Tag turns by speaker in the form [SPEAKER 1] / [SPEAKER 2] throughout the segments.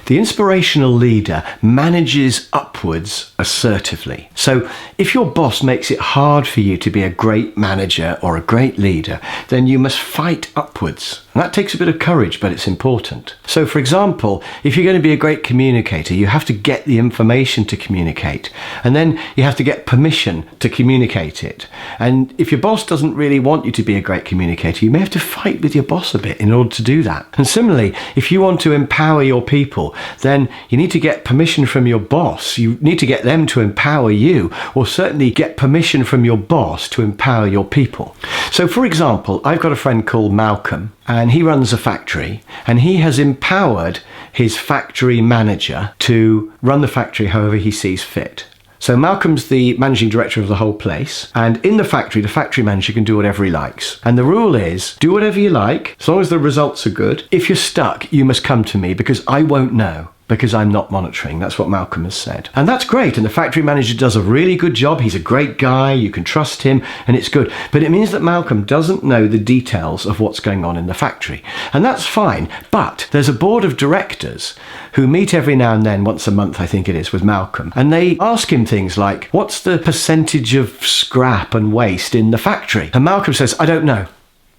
[SPEAKER 1] The inspirational leader manages upwards assertively. So if your boss makes it hard for you to be a great manager or a great leader, then you must fight upwards. And that takes a bit of courage, but it's important. So for example, if you're going to be a great communicator, you have to get the information to communicate. And then you have to get permission to communicate it. And if your boss doesn't really want you to be a great communicator, you may have to fight with your boss a bit in order to do that. And similarly, if you want to empower your people, then you need to get permission from your boss. You need to get them to empower you, or certainly get permission from your boss to empower your people. So for example, I've got a friend called Malcolm, and he runs a factory, and he has empowered his factory manager to run the factory however he sees fit. So Malcolm's the managing director of the whole place, and in the factory manager can do whatever he likes. And the rule is, do whatever you like, as long as the results are good. If you're stuck, you must come to me, because I won't know, because I'm not monitoring. That's what Malcolm has said. And that's great, and the factory manager does a really good job. He's a great guy, you can trust him, and it's good. But it means that Malcolm doesn't know the details of what's going on in the factory. And that's fine, but there's a board of directors who meet every now and then, once a month I think it is, with Malcolm, and they ask him things like, what's the percentage of scrap and waste in the factory? And Malcolm says, I don't know.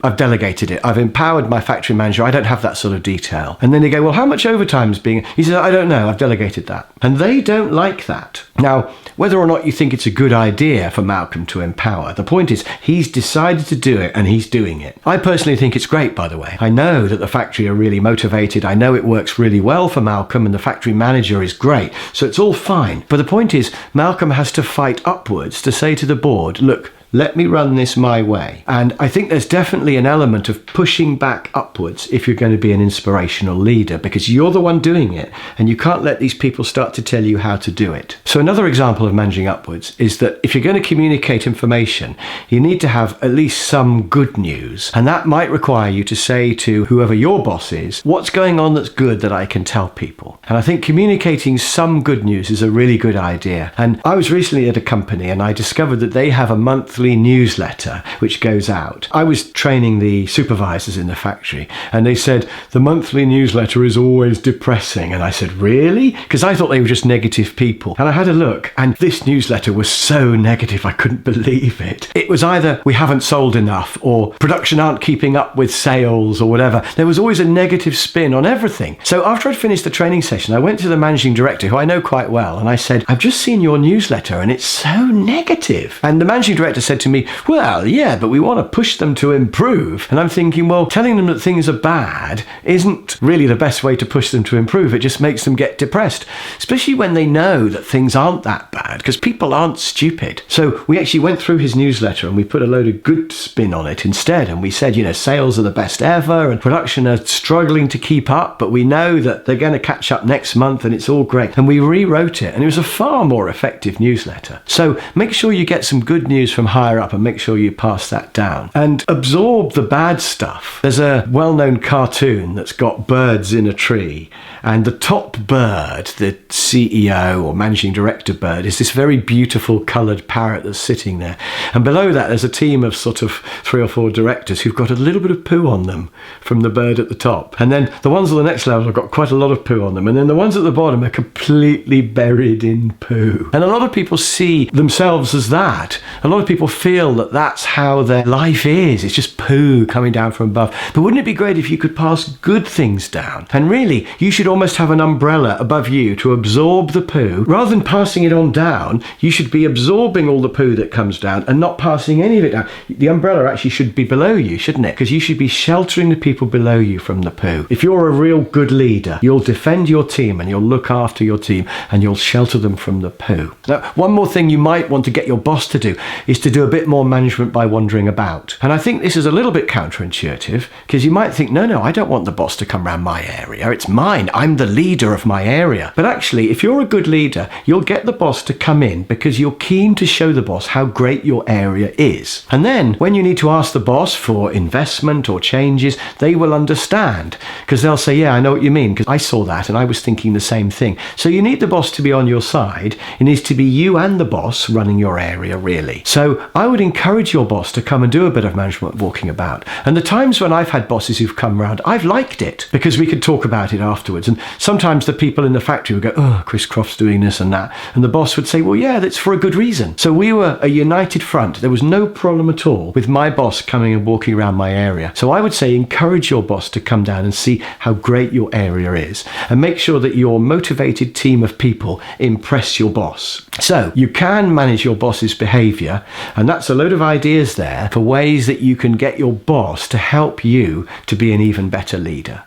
[SPEAKER 1] I've delegated it. I've empowered my factory manager. I don't have that sort of detail. And then they go, well, how much overtime's being... He says, I don't know. I've delegated that. And they don't like that. Now, whether or not you think it's a good idea for Malcolm to empower, the point is he's decided to do it and he's doing it. I personally think it's great, by the way. I know that the factory are really motivated. I know it works really well for Malcolm, and the factory manager is great. So it's all fine. But the point is, Malcolm has to fight upwards to say to the board, look, let me run this my way. And I think there's definitely an element of pushing back upwards if you're going to be an inspirational leader, because you're the one doing it, and you can't let these people start to tell you how to do it. So another example of managing upwards is that if you're going to communicate information, you need to have at least some good news. And that might require you to say to whoever your boss is, what's going on that's good that I can tell people? And I think communicating some good news is a really good idea. And I was recently at a company, and I discovered that they have a monthly newsletter which goes out. I was training the supervisors in the factory, and they said the monthly newsletter is always depressing. And I said, really? Because I thought they were just negative people. And I had a look, and this newsletter was so negative I couldn't believe it. It was either we haven't sold enough, or production aren't keeping up with sales, or whatever. There was always a negative spin on everything. So after I'd finished the training session, I went to the managing director, who I know quite well, and I said, I've just seen your newsletter and it's so negative. And the managing director said to me, well, yeah, but we want to push them to improve. And I'm thinking, well, telling them that things are bad isn't really the best way to push them to improve. It just makes them get depressed, especially when they know that things aren't that bad, because people aren't stupid. So we actually went through his newsletter and we put a load of good spin on it instead. And we said, sales are the best ever and production are struggling to keep up, but we know that they're going to catch up next month and it's all great. And we rewrote it, and it was a far more effective newsletter. So make sure you get some good news from higher up, and make sure you pass that down and absorb the bad stuff. There's a well-known cartoon that's got birds in a tree, and the top bird, the CEO or managing director bird, is this very beautiful coloured parrot that's sitting there, and below that there's a team of sort of 3 or 4 directors who've got a little bit of poo on them from the bird at the top, and then the ones on the next level have got quite a lot of poo on them, and then the ones at the bottom are completely buried in poo. And a lot of people see themselves as that. A lot of people feel that that's how their life is. It's just poo coming down from above. But wouldn't it be great if you could pass good things down? And really, you should almost have an umbrella above you to absorb the poo. Rather than passing it on down, you should be absorbing all the poo that comes down and not passing any of it down. The umbrella actually should be below you, shouldn't it? Because you should be sheltering the people below you from the poo. If you're a real good leader, you'll defend your team and you'll look after your team and you'll shelter them from the poo. Now, one more thing you might want to get your boss to do is to do a bit more management by wandering about. And I think this is a little bit counterintuitive, because you might think, no, I don't want the boss to come around my area. It's mine. I'm the leader of my area. But actually, if you're a good leader, you'll get the boss to come in because you're keen to show the boss how great your area is. And then when you need to ask the boss for investment or changes, they will understand, because they'll say, yeah, I know what you mean, because I saw that and I was thinking the same thing. So you need the boss to be on your side. It needs to be you and the boss running your area, really. So So I would encourage your boss to come and do a bit of management walking about. And the times when I've had bosses who've come round, I've liked it because we could talk about it afterwards. And sometimes the people in the factory would go, oh, Chris Croft's doing this and that. And the boss would say, well, yeah, that's for a good reason. So we were a united front. There was no problem at all with my boss coming and walking around my area. So I would say encourage your boss to come down and see how great your area is, and make sure that your motivated team of people impress your boss. So you can manage your boss's behavior, and that's a load of ideas there for ways that you can get your boss to help you to be an even better leader.